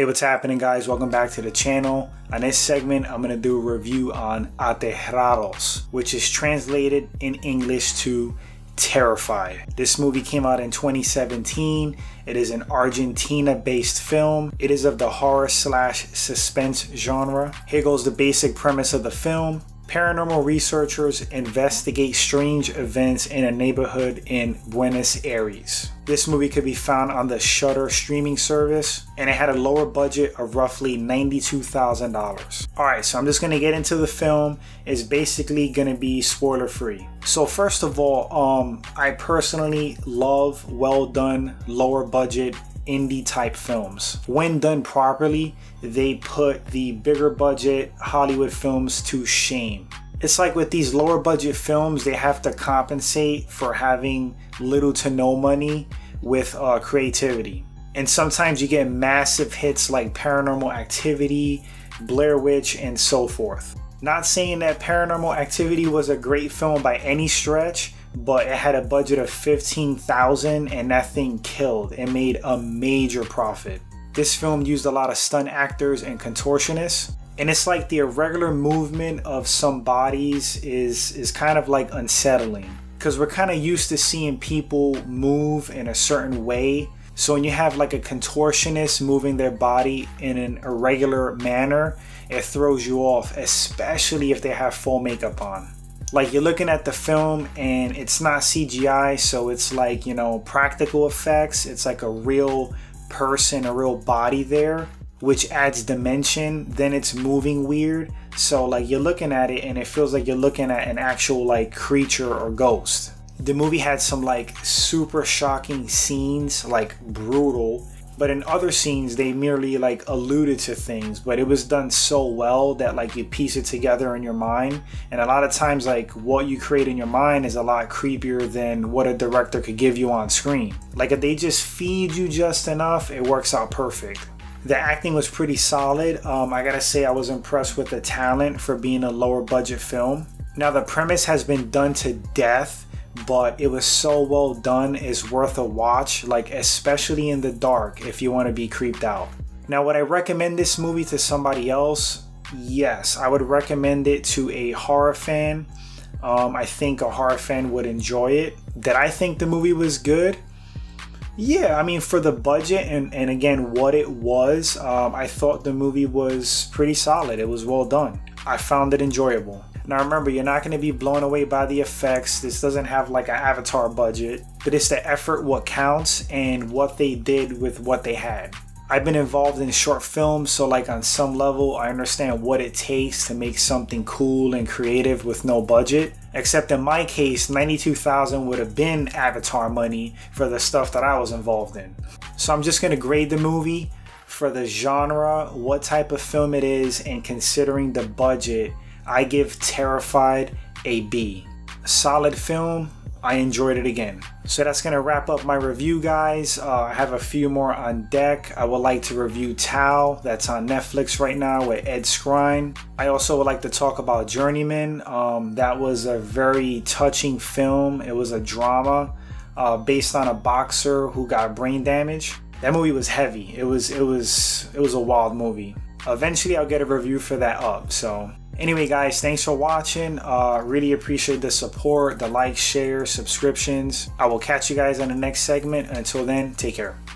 Hey, what's happening, guys? Welcome back to the channel. On this segment, I'm going to do a review on aterrados, which is translated in English to terrified. This movie came out in 2017. It is an Argentina-based film. It is of the horror/suspense genre. Here goes the basic premise of the film. Paranormal researchers investigate strange events in a neighborhood in Buenos Aires. This movie could be found on the Shudder streaming service, and it had a lower budget of roughly $92,000. Alright, so I'm just going to get into the film. It's basically going to be spoiler free. So first of all, I personally love well done, lower budget, indie type films. When done properly, they put the bigger budget Hollywood films to shame. It's like with these lower budget films, they have to compensate for having little to no money with creativity. And sometimes you get massive hits like Paranormal Activity, Blair Witch, and so forth. Not saying that Paranormal Activity was a great film by any stretch, but it had a budget of $15,000 and that thing killed. It made a major profit. This film used a lot of stunt actors and contortionists, and it's like the irregular movement of some bodies is kind of like unsettling, because we're kind of used to seeing people move in a certain way. So when you have like a contortionist moving their body in an irregular manner, it throws you off, especially if they have full makeup on. Like, you're looking at the film and it's not CGI, so it's like, you know, practical effects. It's like a real person, a real body there, which adds dimension. Then it's moving weird. So like, you're looking at it and it feels like you're looking at an actual like creature or ghost. The movie had some like super shocking scenes, like brutal. But in other scenes, they merely like alluded to things, but it was done so well that like you piece it together in your mind. And a lot of times, like, what you create in your mind is a lot creepier than what a director could give you on screen. Like, if they just feed you just enough, it works out perfect. The acting was pretty solid. I gotta say, I was impressed with the talent for being a lower budget film. Now, the premise has been done to death, but it was so well done, it's worth a watch, like especially in the dark if you want to be creeped out. Now, would I recommend this movie to somebody else? Yes, I would recommend it to a horror fan. I think a horror fan would enjoy it. Did I think the movie was good? Yeah, I mean, for the budget and again what it was, I thought the movie was pretty solid. It was well done. I found it enjoyable. Now remember, you're not going to be blown away by the effects. This doesn't have like an Avatar budget, but it's the effort what counts and what they did with what they had. I've been involved in short films, so like on some level I understand what it takes to make something cool and creative with no budget. Except in my case, $92,000 would have been Avatar money for the stuff that I was involved in. So I'm just going to grade the movie for the genre, what type of film it is, and considering the budget, I give Terrified a B. Solid film. I enjoyed it again. So that's going to wrap up my review, guys. I have a few more on deck. I would like to review Tao. That's on Netflix right now with Ed Skrein. I also would like to talk about Journeyman. That was a very touching film. It was a drama based on a boxer who got brain damage. That movie was heavy. It was a wild movie. Eventually I'll get a review for that up. So anyway, guys, thanks for watching. Really appreciate the support, the likes, shares, subscriptions. I will catch you guys on the next segment. Until then, take care.